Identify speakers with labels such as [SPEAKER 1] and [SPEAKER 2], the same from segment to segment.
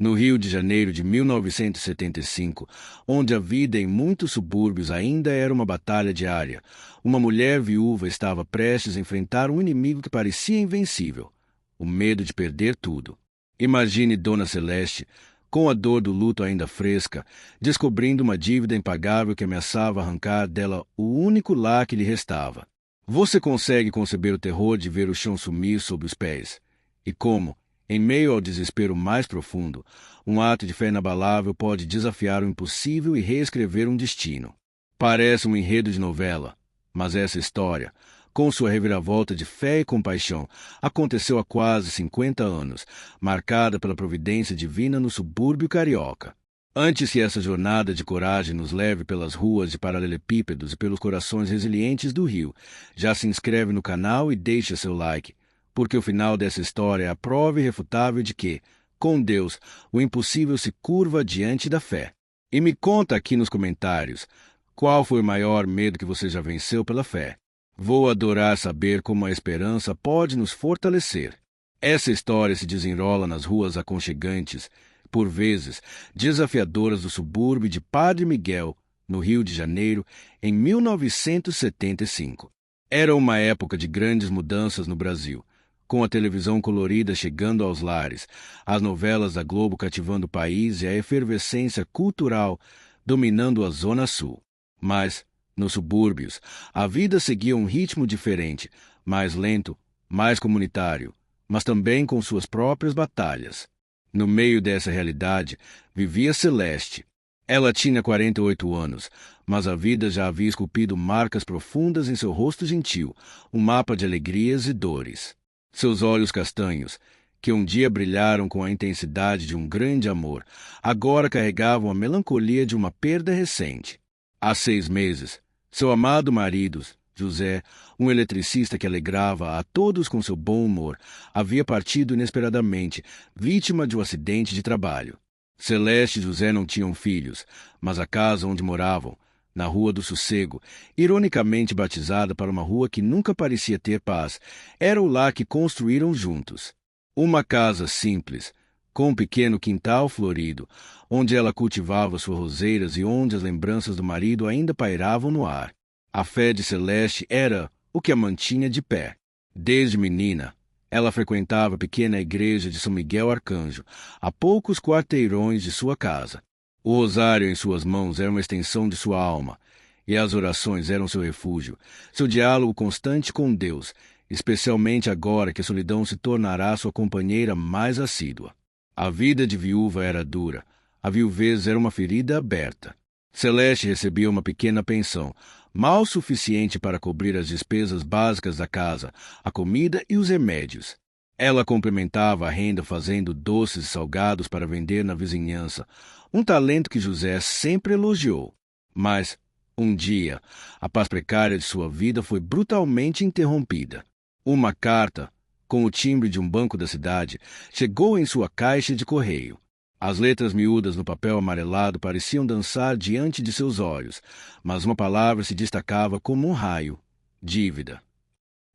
[SPEAKER 1] No Rio de Janeiro de 1975, onde a vida em muitos subúrbios ainda era uma batalha diária, uma mulher viúva estava prestes a enfrentar um inimigo que parecia invencível: o medo de perder tudo. Imagine Dona Celeste, com a dor do luto ainda fresca, descobrindo uma dívida impagável que ameaçava arrancar dela o único lar que lhe restava. Você consegue conceber o terror de ver o chão sumir sob os pés? E como, em meio ao desespero mais profundo, um ato de fé inabalável pode desafiar o impossível e reescrever um destino. Parece um enredo de novela, mas essa história, com sua reviravolta de fé e compaixão, aconteceu há quase 50 anos, marcada pela providência divina no subúrbio carioca. Antes que essa jornada de coragem nos leve pelas ruas de paralelepípedos e pelos corações resilientes do Rio, já se inscreve no canal e deixa seu like, porque o final dessa história é a prova irrefutável de que, com Deus, o impossível se curva diante da fé. E me conta aqui nos comentários, qual foi o maior medo que você já venceu pela fé? Vou adorar saber como a esperança pode nos fortalecer. Essa história se desenrola nas ruas aconchegantes, por vezes desafiadoras do subúrbio de Padre Miguel, no Rio de Janeiro, em 1975. Era uma época de grandes mudanças no Brasil, com a televisão colorida chegando aos lares, as novelas da Globo cativando o país e a efervescência cultural dominando a Zona Sul. Mas, nos subúrbios, a vida seguia um ritmo diferente, mais lento, mais comunitário, mas também com suas próprias batalhas. No meio dessa realidade, vivia Celeste. Ela tinha 48 anos, mas a vida já havia esculpido marcas profundas em seu rosto gentil, um mapa de alegrias e dores. Seus olhos castanhos, que um dia brilharam com a intensidade de um grande amor, agora carregavam a melancolia de uma perda recente. Há 6 meses, seu amado marido, José, um eletricista que alegrava a todos com seu bom humor, havia partido inesperadamente, vítima de um acidente de trabalho. Celeste e José não tinham filhos, mas a casa onde moravam, na Rua do Sossego, ironicamente batizada para uma rua que nunca parecia ter paz, era o lar que construíram juntos. Uma casa simples, com um pequeno quintal florido, onde ela cultivava suas roseiras e onde as lembranças do marido ainda pairavam no ar. A fé de Celeste era o que a mantinha de pé. Desde menina, ela frequentava a pequena igreja de São Miguel Arcanjo, a poucos quarteirões de sua casa. O rosário em suas mãos era uma extensão de sua alma, e as orações eram seu refúgio, seu diálogo constante com Deus, especialmente agora que a solidão se tornará sua companheira mais assídua. A vida de viúva era dura, a viuvez era uma ferida aberta. Celeste recebia uma pequena pensão, mal suficiente para cobrir as despesas básicas da casa, a comida e os remédios. Ela complementava a renda fazendo doces e salgados para vender na vizinhança, um talento que José sempre elogiou. Mas, um dia, a paz precária de sua vida foi brutalmente interrompida. Uma carta, com o timbre de um banco da cidade, chegou em sua caixa de correio. As letras miúdas no papel amarelado pareciam dançar diante de seus olhos, mas uma palavra se destacava como um raio: dívida.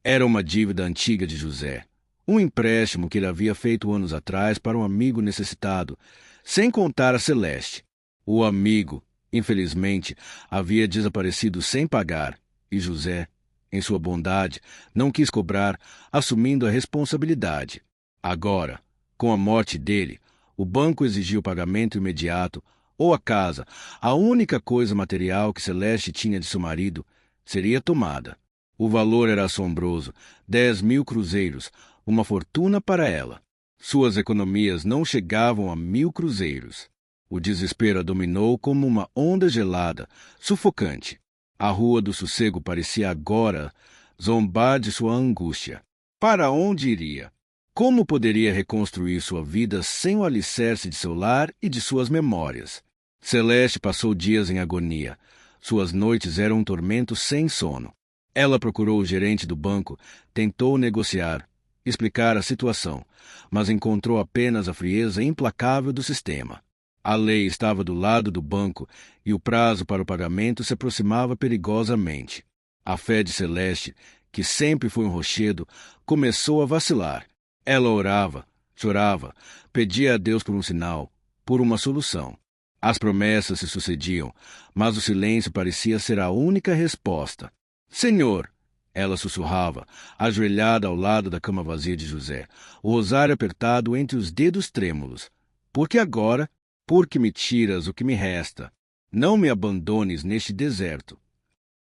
[SPEAKER 1] Era uma dívida antiga de José, um empréstimo que ele havia feito anos atrás para um amigo necessitado, sem contar a Celeste. O amigo, infelizmente, havia desaparecido sem pagar, e José, em sua bondade, não quis cobrar, assumindo a responsabilidade. Agora, com a morte dele, o banco exigiu o pagamento imediato, ou a casa, a única coisa material que Celeste tinha de seu marido, seria tomada. O valor era assombroso, 10.000 cruzeiros, uma fortuna para ela. Suas economias não chegavam a 1.000 cruzeiros. O desespero a dominou como uma onda gelada, sufocante. A Rua do Sossego parecia agora zombar de sua angústia. Para onde iria? Como poderia reconstruir sua vida sem o alicerce de seu lar e de suas memórias? Celeste passou dias em agonia. Suas noites eram um tormento sem sono. Ela procurou o gerente do banco, tentou negociar, explicar a situação, mas encontrou apenas a frieza implacável do sistema. A lei estava do lado do banco e o prazo para o pagamento se aproximava perigosamente. A fé de Celeste, que sempre foi um rochedo, começou a vacilar. Ela orava, chorava, pedia a Deus por um sinal, por uma solução. As promessas se sucediam, mas o silêncio parecia ser a única resposta. Senhor, ela sussurrava, ajoelhada ao lado da cama vazia de José, o rosário apertado entre os dedos trêmulos. Porque agora, porque me tiras o que me resta? Não me abandones neste deserto.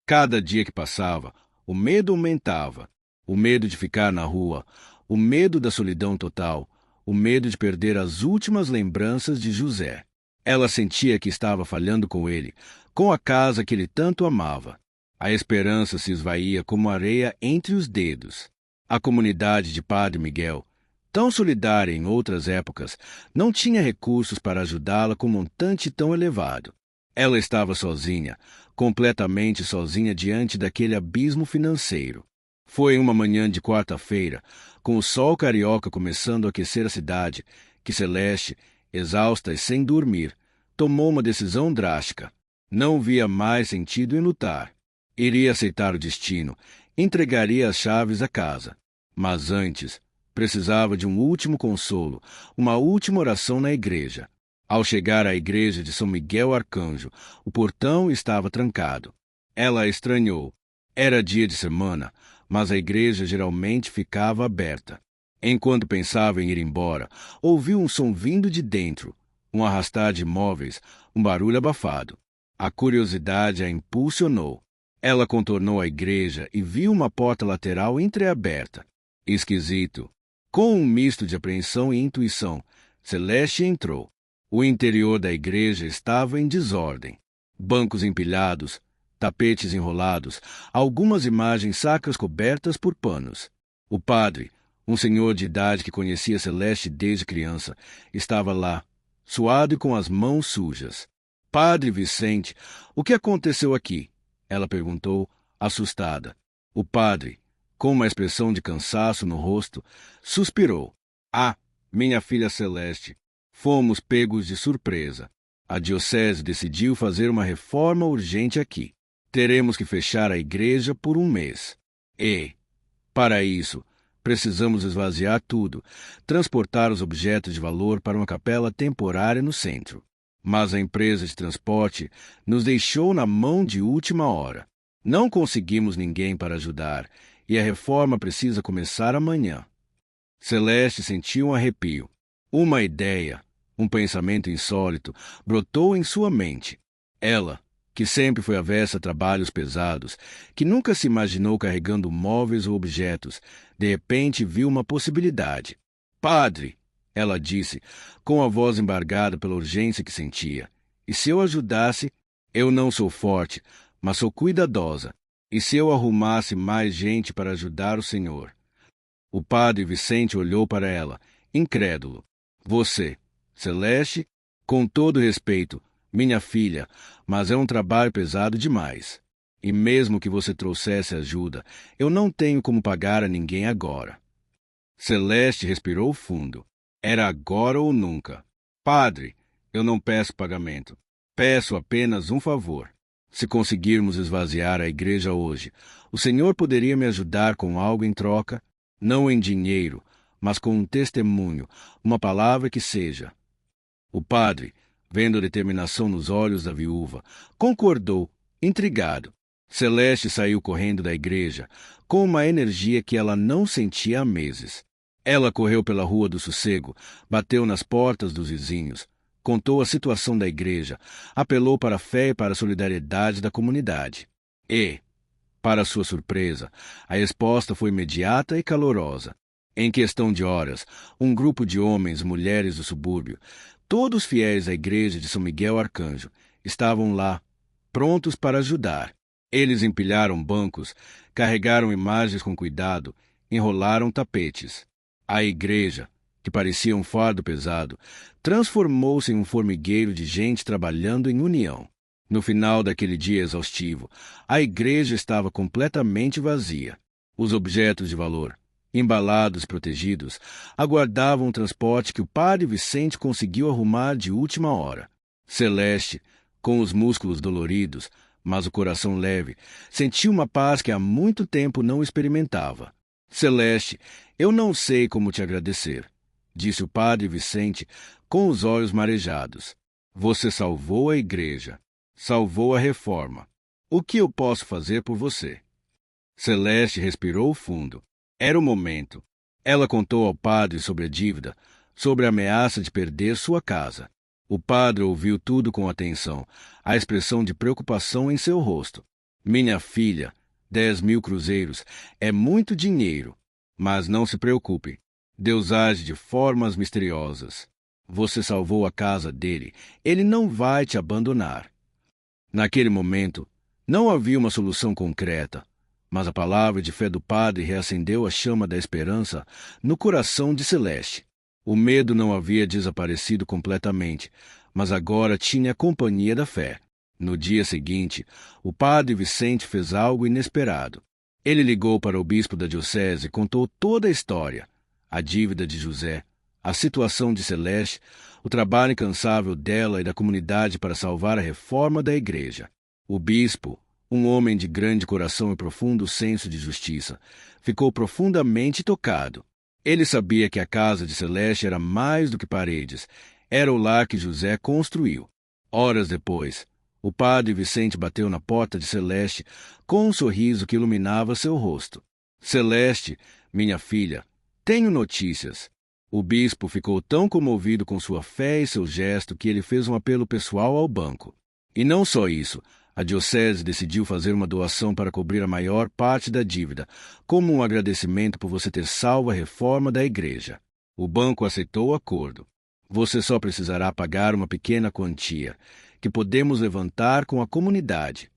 [SPEAKER 1] Cada dia que passava, o medo aumentava. O medo de ficar na rua, o medo da solidão total, o medo de perder as últimas lembranças de José. Ela sentia que estava falhando com ele, com a casa que ele tanto amava. A esperança se esvaía como areia entre os dedos. A comunidade de Padre Miguel, tão solidária em outras épocas, não tinha recursos para ajudá-la com um montante tão elevado. Ela estava sozinha, completamente sozinha diante daquele abismo financeiro. Foi uma manhã de quarta-feira, com o sol carioca começando a aquecer a cidade, que Celeste, exausta e sem dormir, tomou uma decisão drástica. Não via mais sentido em lutar. Iria aceitar o destino, entregaria as chaves da casa. Mas antes, precisava de um último consolo, uma última oração na igreja. Ao chegar à igreja de São Miguel Arcanjo, o portão estava trancado. Ela estranhou. Era dia de semana, mas a igreja geralmente ficava aberta. Enquanto pensava em ir embora, ouviu um som vindo de dentro, um arrastar de móveis, um barulho abafado. A curiosidade a impulsionou. Ela contornou a igreja e viu uma porta lateral entreaberta. Esquisito. Com um misto de apreensão e intuição, Celeste entrou. O interior da igreja estava em desordem. Bancos empilhados, tapetes enrolados, algumas imagens sacras cobertas por panos. O padre, um senhor de idade que conhecia Celeste desde criança, estava lá, suado e com as mãos sujas. Padre Vicente, o que aconteceu aqui? Ela perguntou, assustada. O padre, com uma expressão de cansaço no rosto, suspirou. Ah, minha filha Celeste, fomos pegos de surpresa. A diocese decidiu fazer uma reforma urgente aqui. Teremos que fechar a igreja por um mês. E, para isso, precisamos esvaziar tudo, transportar os objetos de valor para uma capela temporária no centro. Mas a empresa de transporte nos deixou na mão de última hora. Não conseguimos ninguém para ajudar, e a reforma precisa começar amanhã. Celeste sentiu um arrepio. Uma ideia, um pensamento insólito, brotou em sua mente. Ela, que sempre foi avessa a trabalhos pesados, que nunca se imaginou carregando móveis ou objetos, de repente viu uma possibilidade. Padre, ela disse, com a voz embargada pela urgência que sentia, e se eu ajudasse, eu não sou forte, mas sou cuidadosa, e se eu arrumasse mais gente para ajudar o Senhor? O padre Vicente olhou para ela, incrédulo. Você, Celeste, com todo respeito, minha filha, mas é um trabalho pesado demais. E mesmo que você trouxesse ajuda, eu não tenho como pagar a ninguém agora. Celeste respirou fundo. Era agora ou nunca. Padre, eu não peço pagamento. Peço apenas um favor. Se conseguirmos esvaziar a igreja hoje, o Senhor poderia me ajudar com algo em troca, não em dinheiro, mas com um testemunho, uma palavra que seja. O padre, vendo a determinação nos olhos da viúva, concordou, intrigado. Celeste saiu correndo da igreja, com uma energia que ela não sentia há meses. Ela correu pela Rua do Sossego, bateu nas portas dos vizinhos, contou a situação da igreja, apelou para a fé e para a solidariedade da comunidade. E, para sua surpresa, a resposta foi imediata e calorosa. Em questão de horas, um grupo de homens e mulheres do subúrbio, todos fiéis à igreja de São Miguel Arcanjo, estavam lá, prontos para ajudar. Eles empilharam bancos, carregaram imagens com cuidado, enrolaram tapetes. A igreja, que parecia um fardo pesado, transformou-se em um formigueiro de gente trabalhando em união. No final daquele dia exaustivo, a igreja estava completamente vazia. Os objetos de valor, embalados e protegidos, aguardavam o transporte que o padre Vicente conseguiu arrumar de última hora. Celeste, com os músculos doloridos, mas o coração leve, sentiu uma paz que há muito tempo não experimentava. Celeste, eu não sei como te agradecer, disse o padre Vicente, com os olhos marejados. Você salvou a igreja. Salvou a reforma. O que eu posso fazer por você? Celeste respirou fundo. Era o momento. Ela contou ao padre sobre a dívida, sobre a ameaça de perder sua casa. O padre ouviu tudo com atenção, a expressão de preocupação em seu rosto. Minha filha, 10.000 cruzeiros é muito dinheiro, mas não se preocupe. Deus age de formas misteriosas. Você salvou a casa dele. Ele não vai te abandonar. Naquele momento, não havia uma solução concreta, mas a palavra de fé do padre reacendeu a chama da esperança no coração de Celeste. O medo não havia desaparecido completamente, mas agora tinha a companhia da fé. No dia seguinte, o padre Vicente fez algo inesperado. Ele ligou para o bispo da diocese e contou toda a história, a dívida de José, a situação de Celeste, o trabalho incansável dela e da comunidade para salvar a reforma da igreja. O bispo, um homem de grande coração e profundo senso de justiça, ficou profundamente tocado. Ele sabia que a casa de Celeste era mais do que paredes, era o lar que José construiu. Horas depois, o padre Vicente bateu na porta de Celeste com um sorriso que iluminava seu rosto. Celeste, minha filha, tenho notícias. O bispo ficou tão comovido com sua fé e seu gesto que ele fez um apelo pessoal ao banco. E não só isso, a diocese decidiu fazer uma doação para cobrir a maior parte da dívida, como um agradecimento por você ter salvo a reforma da igreja. O banco aceitou o acordo. Você só precisará pagar uma pequena quantia, que podemos levantar com a comunidade.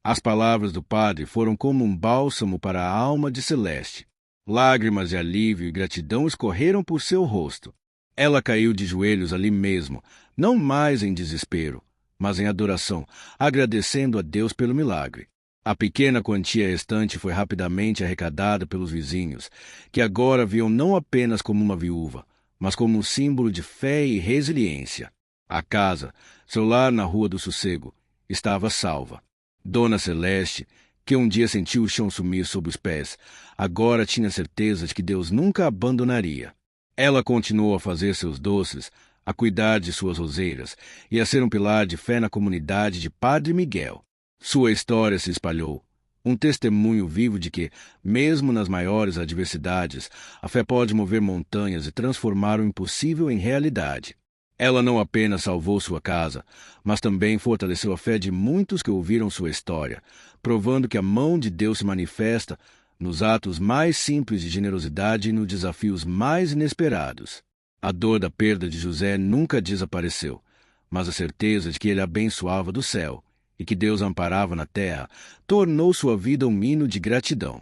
[SPEAKER 1] As palavras do padre foram como um bálsamo para a alma de Celeste. Lágrimas de alívio e gratidão escorreram por seu rosto. Ela caiu de joelhos ali mesmo, não mais em desespero, mas em adoração, agradecendo a Deus pelo milagre. A pequena quantia restante foi rapidamente arrecadada pelos vizinhos, que agora viam não apenas como uma viúva, mas como um símbolo de fé e resiliência. A casa, seu lar na Rua do Sossego, estava salva. Dona Celeste, que um dia sentiu o chão sumir sob os pés, agora tinha certeza de que Deus nunca a abandonaria. Ela continuou a fazer seus doces, a cuidar de suas roseiras e a ser um pilar de fé na comunidade de Padre Miguel. Sua história se espalhou, um testemunho vivo de que, mesmo nas maiores adversidades, a fé pode mover montanhas e transformar o impossível em realidade. Ela não apenas salvou sua casa, mas também fortaleceu a fé de muitos que ouviram sua história, provando que a mão de Deus se manifesta nos atos mais simples de generosidade e nos desafios mais inesperados. A dor da perda de José nunca desapareceu, mas a certeza de que ele abençoava do céu e que Deus amparava na terra tornou sua vida um hino de gratidão.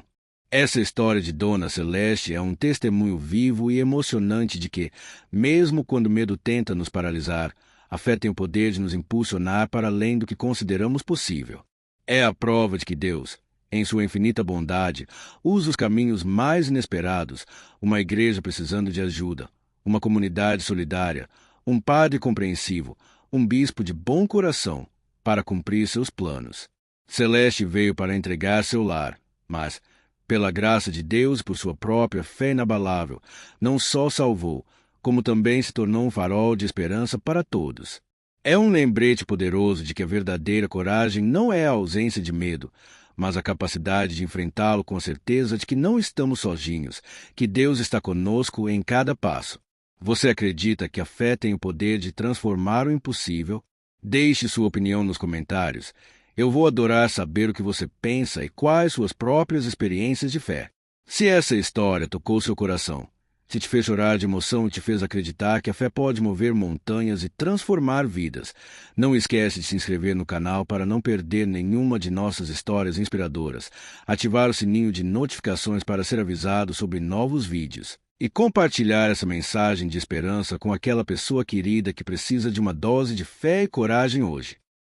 [SPEAKER 1] Essa história de Dona Celeste é um testemunho vivo e emocionante de que, mesmo quando o medo tenta nos paralisar, a fé tem o poder de nos impulsionar para além do que consideramos possível. É a prova de que Deus, em sua infinita bondade, usa os caminhos mais inesperados, uma igreja precisando de ajuda, uma comunidade solidária, um padre compreensivo, um bispo de bom coração, para cumprir seus planos. Celeste veio para entregar seu lar, mas, pela graça de Deus e por sua própria fé inabalável, não só salvou, como também se tornou um farol de esperança para todos. É um lembrete poderoso de que a verdadeira coragem não é a ausência de medo, mas a capacidade de enfrentá-lo com a certeza de que não estamos sozinhos, que Deus está conosco em cada passo. Você acredita que a fé tem o poder de transformar o impossível? Deixe sua opinião nos comentários. Eu vou adorar saber o que você pensa e quais suas próprias experiências de fé. Se essa história tocou seu coração, se te fez chorar de emoção e te fez acreditar que a fé pode mover montanhas e transformar vidas, não esquece de se inscrever no canal para não perder nenhuma de nossas histórias inspiradoras, ativar o sininho de notificações para ser avisado sobre novos vídeos e compartilhar essa mensagem de esperança com aquela pessoa querida que precisa de uma dose de fé e coragem hoje.